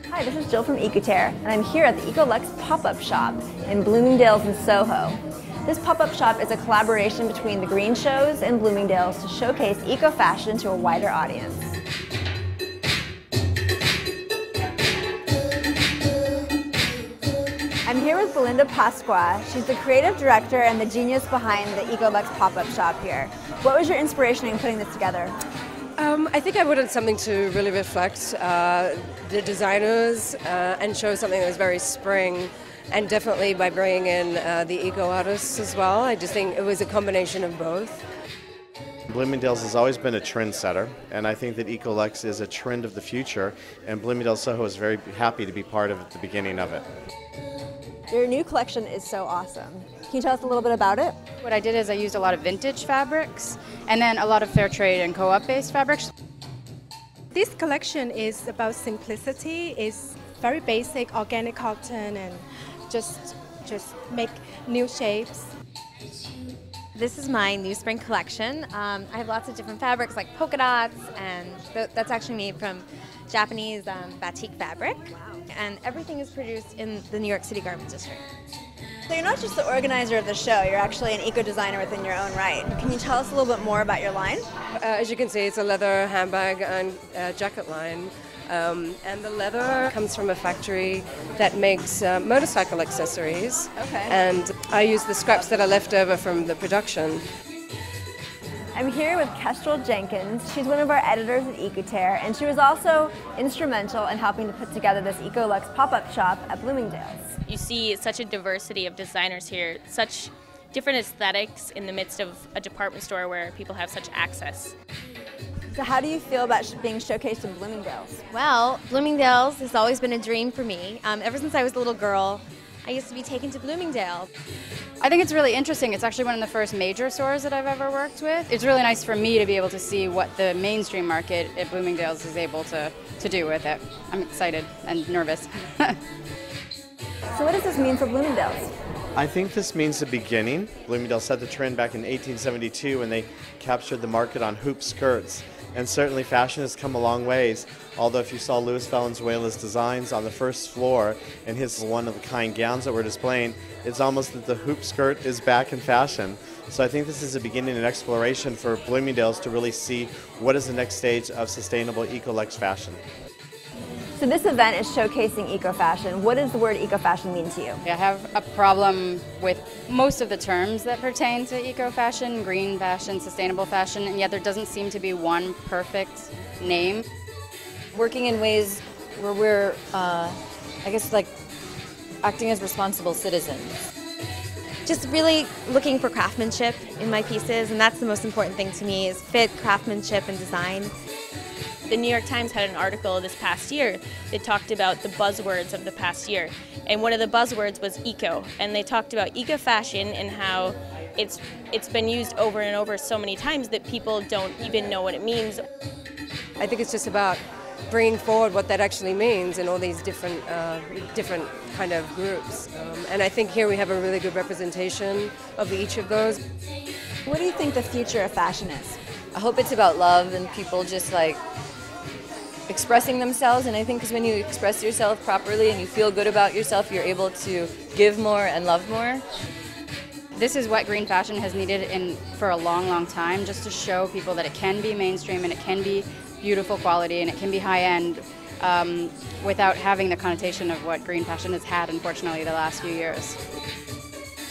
Hi, this is Jill from Ecouterre, and I'm here at the EcoLux pop-up shop in Bloomingdale's in SoHo. This pop-up shop is a collaboration between the Green Shows and Bloomingdale's to showcase eco-fashion to a wider audience. I'm here with Belinda Pasqua. She's the creative director and the genius behind the EcoLux pop-up shop here. What was your inspiration in putting this together? I think I wanted something to really reflect the designers and show something that was very spring, and definitely by bringing in the eco artists as well. I just think it was a combination of both. Bloomingdale's has always been a trendsetter, and I think that EcoLux is a trend of the future, and Bloomingdale's SoHo is very happy to be part of the beginning of it. Your new collection is so awesome. Can you tell us a little bit about it? What I did is I used a lot of vintage fabrics and then a lot of fair trade and co-op based fabrics. This collection is about simplicity. It's very basic organic cotton and just make new shapes. This is my new spring collection. I have lots of different fabrics like polka dots, and that's actually made from Japanese batik fabric. And everything is produced in the New York City Garment District. So you're not just the organizer of the show, you're actually an eco-designer within your own right. Can you tell us a little bit more about your line? As you can see, it's a leather handbag and jacket line. And the leather comes from a factory that makes motorcycle accessories. Okay. And I use the scraps that are left over from the production. I'm here with Kestrel Jenkins. She's one of our editors at Ecouterre, and she was also instrumental in helping to put together this EcoLux pop-up shop at Bloomingdale's. You see such a diversity of designers here, such different aesthetics in the midst of a department store where people have such access. So how do you feel about being showcased in Bloomingdale's? Well, Bloomingdale's has always been a dream for me. Ever since I was a little girl, I used to be taken to Bloomingdale. I think it's really interesting. It's actually one of the first major stores that I've ever worked with. It's really nice for me to be able to see what the mainstream market at Bloomingdale's is able to do with it. I'm excited and nervous. So what does this mean for Bloomingdale's? I think this means the beginning. Bloomingdale set the trend back in 1872 when they captured the market on hoop skirts. And certainly fashion has come a long ways, although if you saw Louis Valenzuela's designs on the first floor and his one-of-a-kind gowns that we're displaying, it's almost that the hoop skirt is back in fashion. So I think this is a beginning and exploration for Bloomingdale's to really see what is the next stage of sustainable EcoLux fashion. So this event is showcasing eco-fashion. What does the word eco-fashion mean to you? I have a problem with most of the terms that pertain to eco-fashion, green fashion, sustainable fashion, and yet there doesn't seem to be one perfect name. Working in ways where we're, I guess, like acting as responsible citizens. Just really looking for craftsmanship in my pieces, and that's the most important thing to me, is fit, craftsmanship, and design. The New York Times had an article this past year that talked about the buzzwords of the past year. And one of the buzzwords was eco. And they talked about eco-fashion and how it's been used over and over so many times that people don't even know what it means. I think it's just about bringing forward what that actually means in all these different kind of groups. And I think here we have a really good representation of each of those. What do you think the future of fashion is? I hope it's about love and people just like expressing themselves, and I think because when you express yourself properly and you feel good about yourself, you're able to give more and love more. This is what green fashion has needed for a long, long time, just to show people that it can be mainstream and it can be beautiful quality and it can be high-end without having the connotation of what green fashion has had, unfortunately, the last few years.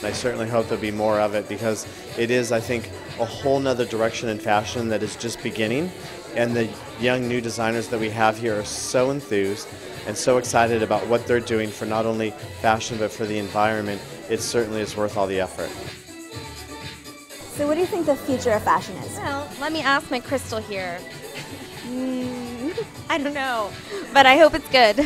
I certainly hope there'll be more of it because it is, I think, a whole nother direction in fashion that is just beginning. And the young new designers that we have here are so enthused and so excited about what they're doing for not only fashion but for the environment. It certainly is worth all the effort. So what do you think the future of fashion is? Well, let me ask my crystal here. I don't know, but I hope it's good.